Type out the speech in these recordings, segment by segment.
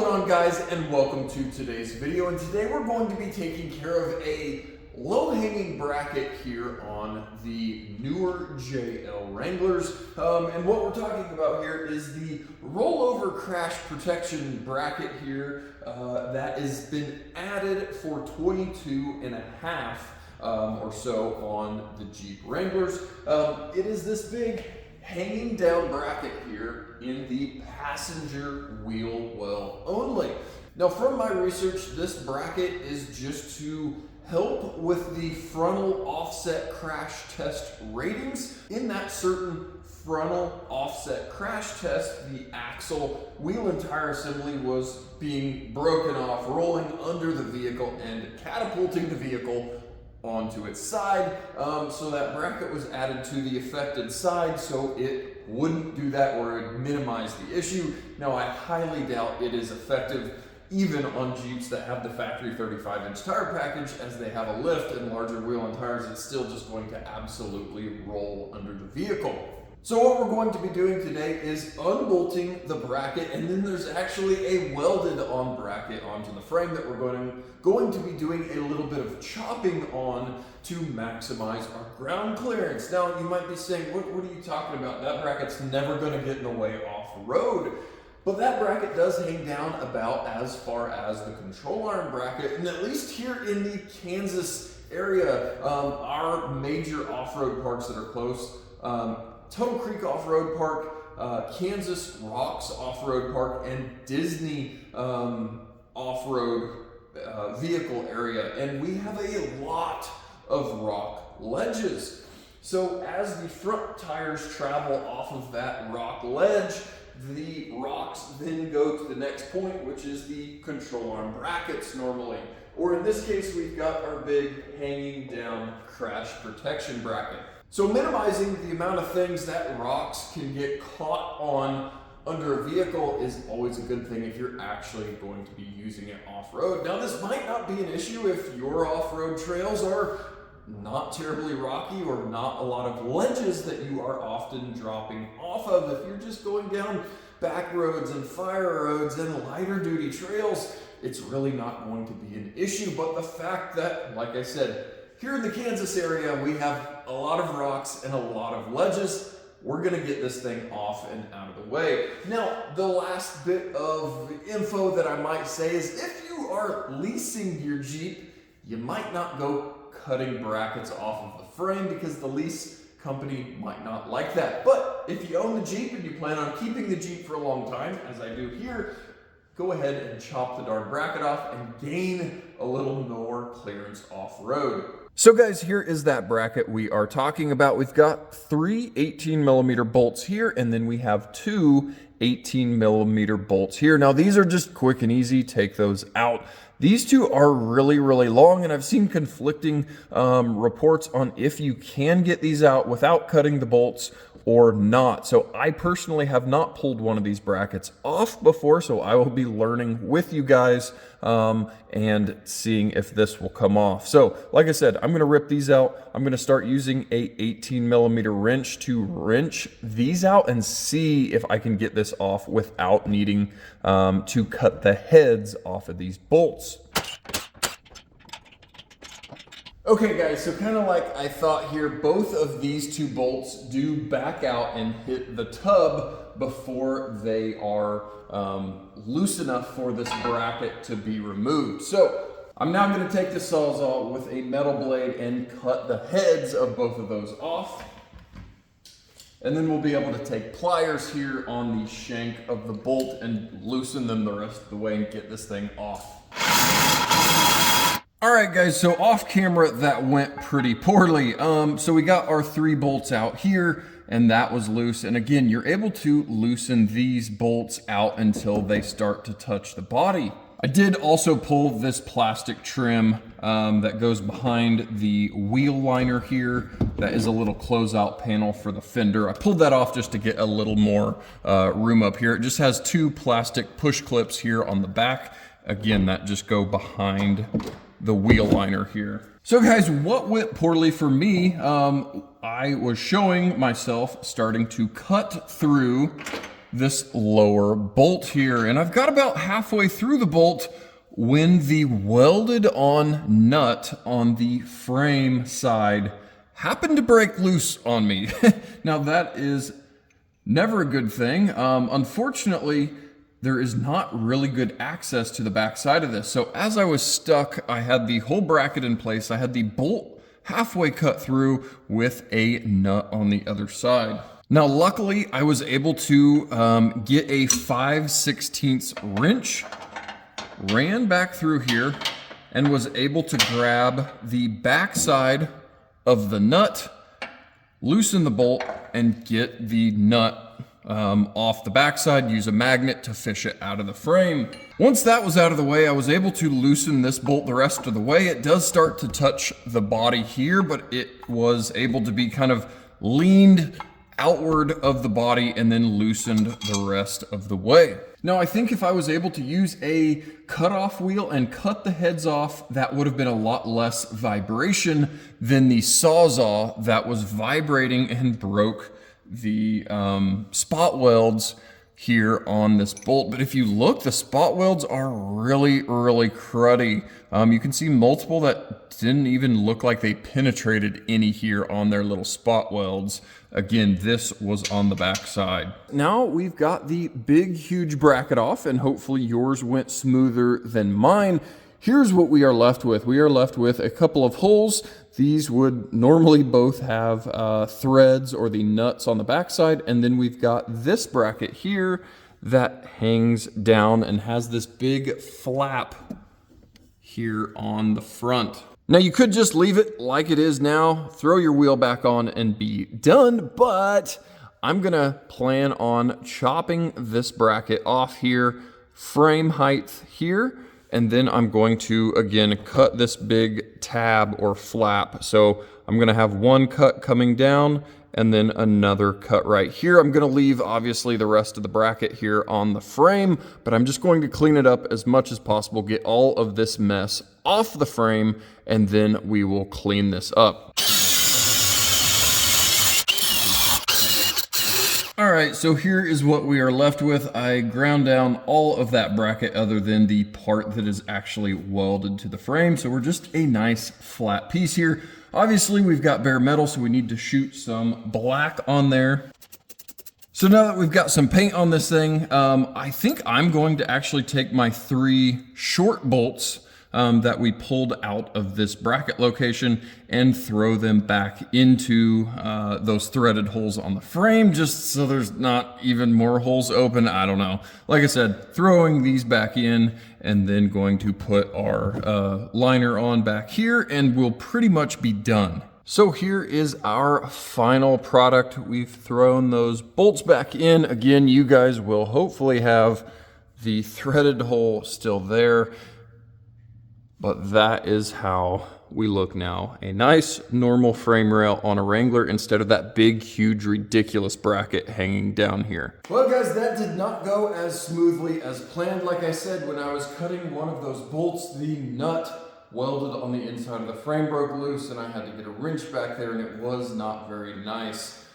going on, guys, and welcome to today's video. And today we're going to be taking care of a low-hanging bracket here on the newer JL Wranglers. And what we're talking about here is the rollover crash protection bracket here that has been added for 22.5 or so on the Jeep Wranglers. It is this big hanging down bracket here in the passenger wheel well only. Now, from my research, this bracket is just to help with the frontal offset crash test ratings. In that certain frontal offset crash test, the axle, wheel and tire assembly was being broken off, rolling under the vehicle and catapulting the vehicle onto its side. So that bracket was added to the affected side so it wouldn't do that or it would minimize the issue. Now, I highly doubt it is effective even on Jeeps that have the factory 35-inch tire package, as they have a lift and larger wheel and tires. It's still just going to absolutely roll under the vehicle. So what we're going to be doing today is unbolting the bracket, and then there's actually a welded on bracket onto the frame that we're going to be doing a little bit of chopping on to maximize our ground clearance. Now, you might be saying, what are you talking about? That bracket's never going to get in the way off-road. But that bracket does hang down about as far as the control arm bracket, and at least here in the Kansas area, our major off-road parks that are close, Tuttle Creek Off-Road Park, Kansas Rocks Off-Road Park, and Disney Off-Road Vehicle area. And we have a lot of rock ledges. So as the front tires travel off of that rock ledge, the rocks then go to the next point, which is the control arm brackets normally. Or in this case, we've got our big hanging down crash protection bracket. So minimizing the amount of things that rocks can get caught on under a vehicle is always a good thing if you're actually going to be using it off-road. Now, this might not be an issue if your off-road trails are not terribly rocky or not a lot of ledges that you are often dropping off of. If you're just going down back roads and fire roads and lighter duty trails, it's really not going to be an issue. But the fact that, like I said, here in the Kansas area, we have a lot of rocks and a lot of ledges. We're gonna get this thing off and out of the way. Now, the last bit of info that I might say is if you are leasing your Jeep, you might not go cutting brackets off of the frame because the lease company might not like that. But if you own the Jeep and you plan on keeping the Jeep for a long time, as I do here, go ahead and chop the darn bracket off and gain a little more clearance off-road. So guys, here is that bracket we are talking about. We've got 3 18mm bolts here, and then we have 2 18mm bolts here. Now, these are just quick and easy. Take those out. These two are really, really long, and I've seen conflicting reports on if you can get these out without cutting the bolts or not. So I personally have not pulled one of these brackets off before, so I will be learning with you guys and seeing if this will come off. So like I said, I'm gonna rip these out. I'm gonna start using a 18mm wrench to wrench these out and see if I can get this off without needing to cut the heads off of these bolts. Okay guys, so kind of like I thought here, both of these two bolts do back out and hit the tub before they are loose enough for this bracket to be removed. So I'm now going to take the Sawzall with a metal blade and cut the heads of both of those off. And then we'll be able to take pliers here on the shank of the bolt and loosen them the rest of the way and get this thing off. All right, guys, so off camera, that went pretty poorly. So we got our 3 bolts out here, and that was loose. And again, you're able to loosen these bolts out until they start to touch the body. I did also pull this plastic trim that goes behind the wheel liner here. That is a little closeout panel for the fender. I pulled that off just to get a little more room up here. It just has 2 plastic push clips here on the back. Again, that just go behind the wheel liner here. So guys, what went poorly for me, I was showing myself starting to cut through this lower bolt here. And I've got about halfway through the bolt when the welded on nut on the frame side happened to break loose on me. Now that is never a good thing. Unfortunately, there is not really good access to the back side of this. So as I was stuck, I had the whole bracket in place. I had the bolt halfway cut through with a nut on the other side. Now, luckily, I was able to get a 5/16 wrench, ran back through here, and was able to grab the back side of the nut, loosen the bolt, and get the nut off the backside, use a magnet to fish it out of the frame. Once that was out of the way, I was able to loosen this bolt the rest of the way. It does start to touch the body here, but it was able to be kind of leaned outward of the body and then loosened the rest of the way. Now, I think if I was able to use a cutoff wheel and cut the heads off, that would have been a lot less vibration than the Sawzall that was vibrating and broke the spot welds here on this bolt. But if you look, the spot welds are really, really cruddy. You can see multiple that didn't even look like they penetrated any here on their little spot welds. Again, this was on the back side. Now we've got the big, huge bracket off, and hopefully yours went smoother than mine. Here's what we are left with. We are left with a couple of holes. These would normally both have threads or the nuts on the backside, and then we've got this bracket here that hangs down and has this big flap here on the front. Now you could just leave it like it is now, throw your wheel back on and be done, but I'm gonna plan on chopping this bracket off here, frame height here, and then I'm going to, again, cut this big tab or flap. So I'm gonna have one cut coming down and then another cut right here. I'm gonna leave, obviously, the rest of the bracket here on the frame, but I'm just going to clean it up as much as possible, get all of this mess off the frame, and then we will clean this up. All right, so here is what we are left with. I ground down all of that bracket other than the part that is actually welded to the frame. So we're just a nice flat piece here. Obviously, we've got bare metal, so we need to shoot some black on there. So now that we've got some paint on this thing, I think I'm going to actually take my 3 short bolts that we pulled out of this bracket location and throw them back into those threaded holes on the frame, just so there's not even more holes open. I don't know. Like I said, throwing these back in and then going to put our liner on back here, and we'll pretty much be done. So here is our final product. We've thrown those bolts back in. Again, you guys will hopefully have the threaded hole still there. But that is how we look now. A nice normal frame rail on a Wrangler instead of that big, huge, ridiculous bracket hanging down here. Well guys, that did not go as smoothly as planned. Like I said, when I was cutting one of those bolts, the nut welded on the inside of the frame broke loose and I had to get a wrench back there and it was not very nice.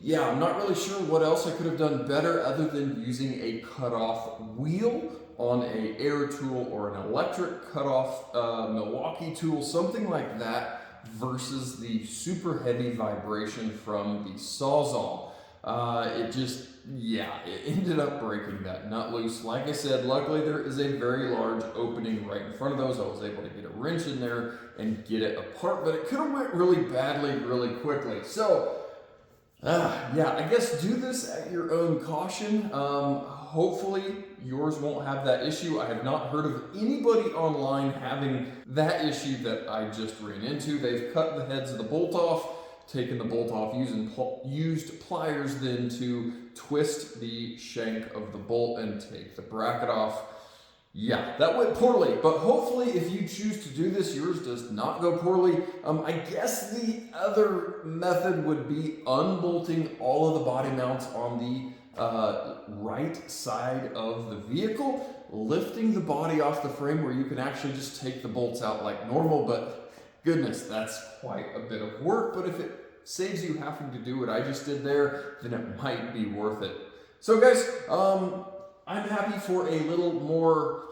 Yeah, I'm not really sure what else I could have done better other than using a cutoff wheel on a air tool or an electric cutoff Milwaukee tool, something like that, versus the super heavy vibration from the Sawzall. It just, yeah, it ended up breaking that nut loose. Like I said, luckily there is a very large opening right in front of those. I was able to get a wrench in there and get it apart, but it could have went really badly really quickly. So, yeah, I guess do this at your own caution. Hopefully yours won't have that issue. I have not heard of anybody online having that issue that I just ran into. They've cut the heads of the bolt off, taken the bolt off, used pliers then to twist the shank of the bolt and take the bracket off. Yeah, that went poorly, but hopefully if you choose to do this, yours does not go poorly. I guess the other method would be unbolting all of the body mounts on the right side of the vehicle, lifting the body off the frame where you can actually just take the bolts out like normal, but goodness, that's quite a bit of work. But if it saves you having to do what I just did there, then it might be worth it. So guys, I'm happy for a little more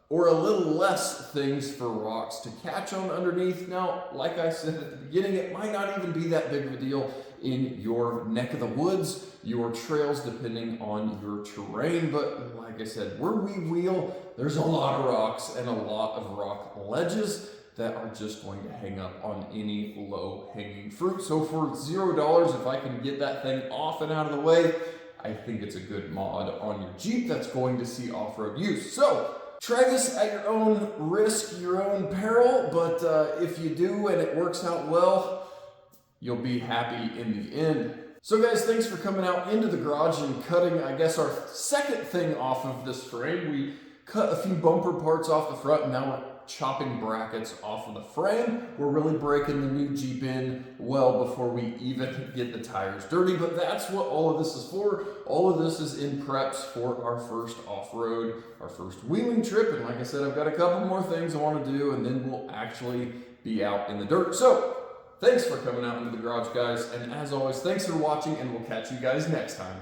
or a little less things for rocks to catch on underneath. Now, like I said at the beginning, it might not even be that big of a deal in your neck of the woods, your trails, depending on your terrain. But like I said, where we wheel, there's a lot of rocks and a lot of rock ledges that are just going to hang up on any low-hanging fruit. So for $0, if I can get that thing off and out of the way, I think it's a good mod on your Jeep that's going to see off-road use. So try this at your own risk, your own peril, but if you do and it works out well, you'll be happy in the end. So guys, thanks for coming out into the garage and cutting, I guess, our second thing off of this frame. We cut a few bumper parts off the front, and now we're chopping brackets off of the frame. We're really breaking the new Jeep in well before we even get the tires dirty, but that's what all of this is for. All of this is in preps for our first off-road, our first wheeling trip, and like I said, I've got a couple more things I want to do, and then we'll actually be out in the dirt. So, thanks for coming out into the garage, guys, and as always, thanks for watching, and we'll catch you guys next time.